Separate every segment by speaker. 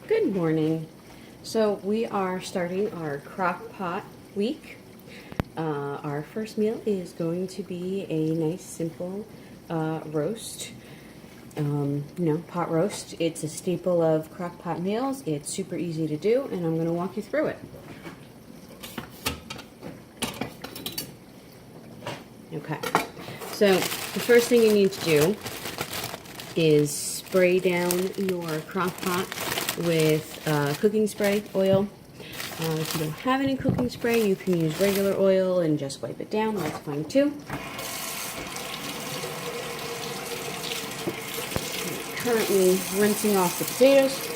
Speaker 1: Good morning. So we are starting our crock pot week. Our first meal is going to be a nice simple roast. Pot roast. It's a staple of crock pot meals. It's super easy to do, and I'm going to walk you through it. Okay. So the first thing you need to do is spray down your crock pot with cooking spray oil. If you don't have any cooking spray, you can use regular oil and just wipe it down. That's fine too. I'm currently rinsing off the potatoes.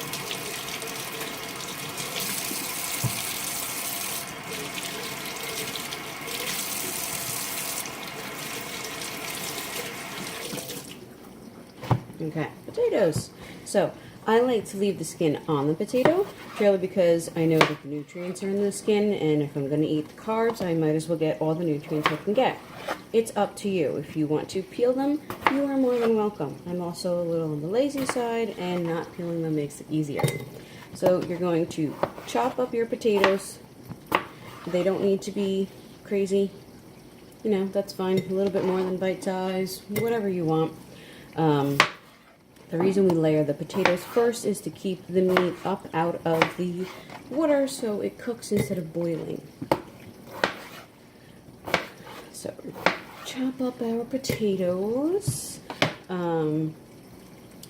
Speaker 1: Okay, potatoes. So I like to leave the skin on the potato, purely because I know that the nutrients are in the skin, and if I'm going to eat the carbs, I might as well get all the nutrients I can get. It's up to you. If you want to peel them, you are more than welcome. I'm also a little on the lazy side, and not peeling them makes it easier. So you're going to chop up your potatoes. They don't need to be crazy. That's fine. A little bit more than bite size, whatever you want. The reason we layer the potatoes first is to keep the meat up out of the water so it cooks instead of boiling. So chop up our potatoes. Again,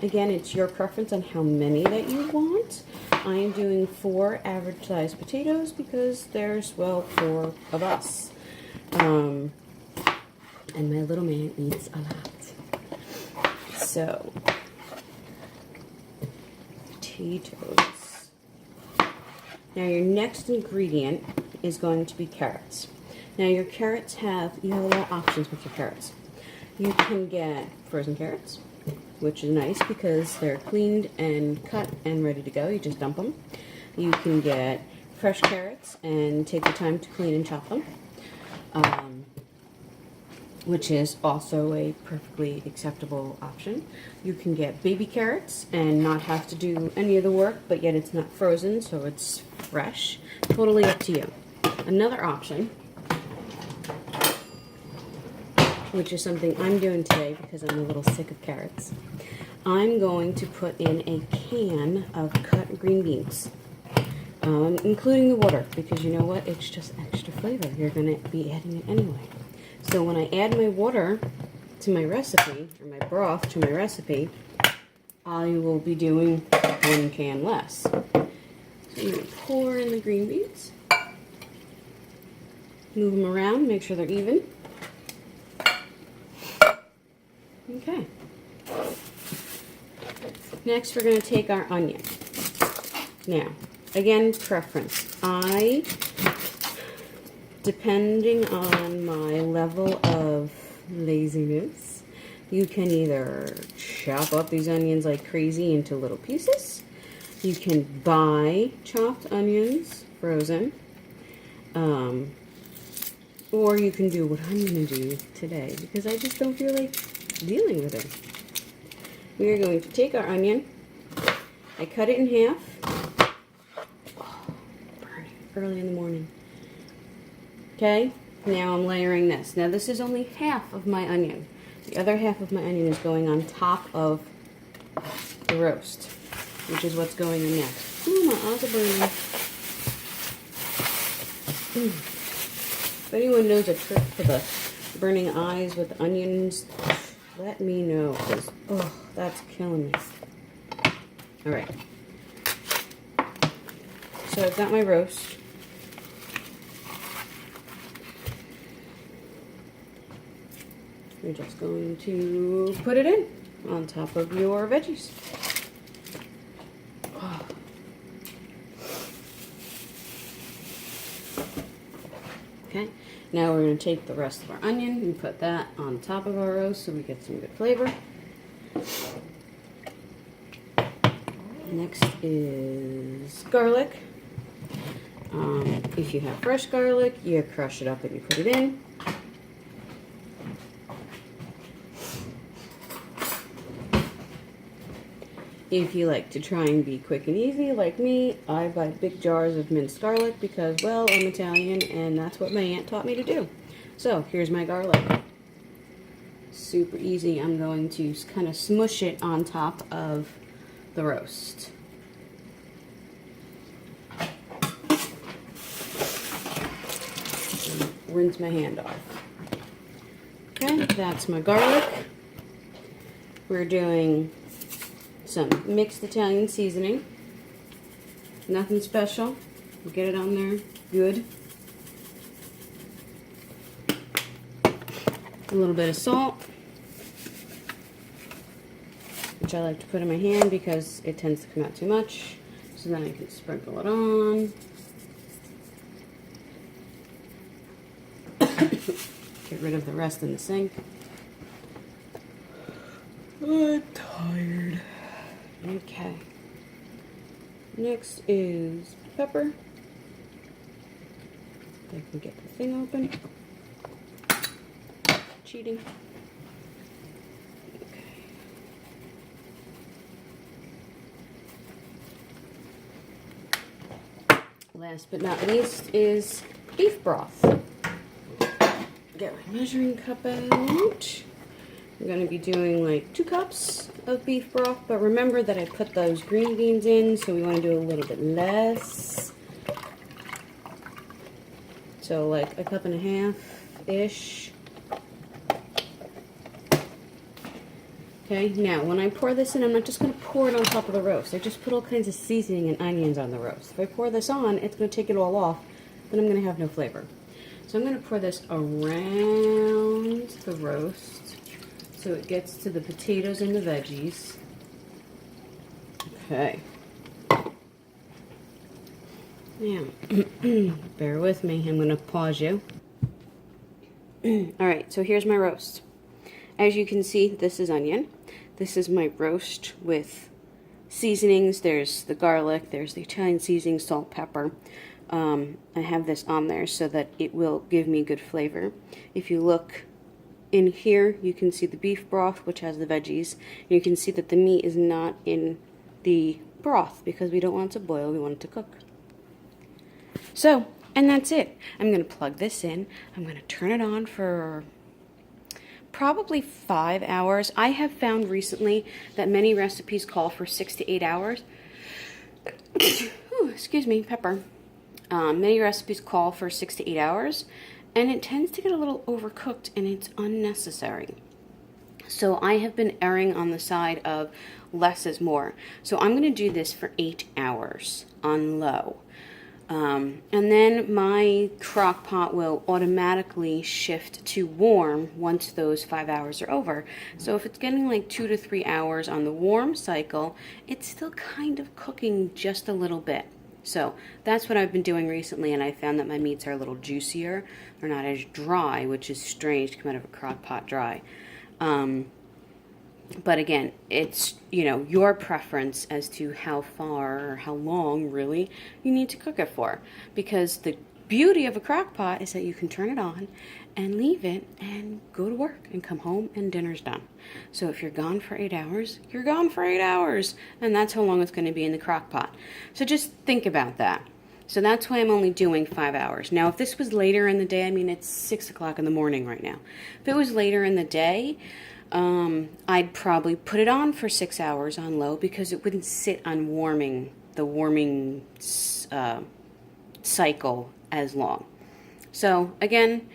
Speaker 1: it's your preference on how many that you want. I am doing 4 average sized potatoes because there's, 4 of us. And my little man eats a lot. So potatoes. Now your next ingredient is going to be carrots. Now you have a lot of options with your carrots. You can get frozen carrots, which is nice because they're cleaned and cut and ready to go. You just dump them. You can get fresh carrots and take the time to clean and chop them, which is also a perfectly acceptable option. You can get baby carrots and not have to do any of the work, but yet it's not frozen, so it's fresh. Totally up to you. Another option, which is something I'm doing today because I'm a little sick of carrots, I'm going to put in a can of cut green beans, including the water, because you know what? It's just extra flavor. You're going to be adding it anyway. So when I add my water to my recipe, or my broth to my recipe, I will be doing 1 can less. So I'm going to pour in the green beans, move them around, make sure they're even. Okay. Next, we're going to take our onion. Now, again, preference. Depending on my level of laziness, you can either chop up these onions like crazy into little pieces. You can buy chopped onions, frozen, or you can do what I'm going to do today because I just don't feel like dealing with it. We are going to take our onion. I cut it in half. Oh, burning early in the morning. Okay, now I'm layering this. Now this is only half of my onion. The other half of my onion is going on top of the roast, which is what's going in next. Ooh, my eyes are burning. If anyone knows a trick for the burning eyes with onions, let me know, because, that's killing me. Alright. So I've got my roast. You're just going to put it in on top of your veggies. Oh. Okay, now we're going to take the rest of our onion and put that on top of our roast so we get some good flavor. Next is garlic. If you have fresh garlic, you crush it up and you put it in. If you like to try and be quick and easy like me, I buy big jars of minced garlic because, well, I'm Italian and that's what my aunt taught me to do. So here's my garlic. Super easy. I'm going to kind of smush it on top of the roast. And rinse my hand off. Okay, that's my garlic. We're doing some mixed Italian seasoning. Nothing special. We'll get it on there good. A little bit of salt, which I like to put in my hand because it tends to come out too much. So then I can sprinkle it on. Get rid of the rest in the sink. I'm tired. Okay. Next is pepper. If I can get the thing open. Cheating. Okay. Last but not least is beef broth. Get my measuring cup out. I'm going to be doing like 2 cups of beef broth, but remember that I put those green beans in, so we want to do a little bit less. So like 1.5 cups-ish. Okay, now when I pour this in, I'm not just going to pour it on top of the roast. I just put all kinds of seasoning and onions on the roast. If I pour this on, it's going to take it all off, then I'm going to have no flavor. So I'm going to pour this around the roast so it gets to the potatoes and the veggies. Okay. Now, bear with me. I'm going to pause you. Alright, so here's my roast. As you can see, this is onion. This is my roast with seasonings. There's the garlic, there's the Italian seasoning, salt, pepper. I have this on there so that it will give me good flavor. If you look in here, you can see the beef broth, which has the veggies. You can see that the meat is not in the broth because we don't want it to boil, we want it to cook. So, and that's it. I'm going to plug this in. I'm going to turn it on for probably 5 hours. I have found recently that many recipes call for 6 to 8 hours. Ooh, excuse me, pepper. Many recipes call for 6 to 8 hours, and it tends to get a little overcooked, and it's unnecessary. So I have been erring on the side of less is more. So I'm going to do this for 8 hours on low. And then my crock pot will automatically shift to warm once those 5 hours are over. So if it's getting like 2 to 3 hours on the warm cycle, it's still kind of cooking just a little bit. So that's what I've been doing recently, and I found that my meats are a little juicier. They're not as dry, which is strange to come out of a crock pot dry. But again, it's, you know, your preference as to how far or how long, really, you need to cook it for. Because the beauty of a crock pot is that you can turn it on and leave it and go to work and come home and dinner's done. So if you're gone for 8 hours, you're gone for 8 hours. And that's how long it's going to be in the crock pot. So just think about that. So that's why I'm only doing 5 hours. Now, if this was later in the day, I mean, it's 6 o'clock in the morning right now. If it was later in the day, I'd probably put it on for 6 hours on low because it wouldn't sit on the warming cycle as long. So again,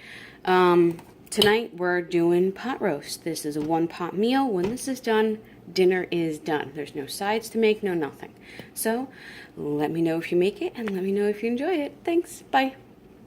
Speaker 1: tonight we're doing pot roast. This is a 1-pot meal. When this is done, dinner is done. There's no sides to make, no nothing. So let me know if you make it and let me know if you enjoy it. Thanks. Bye.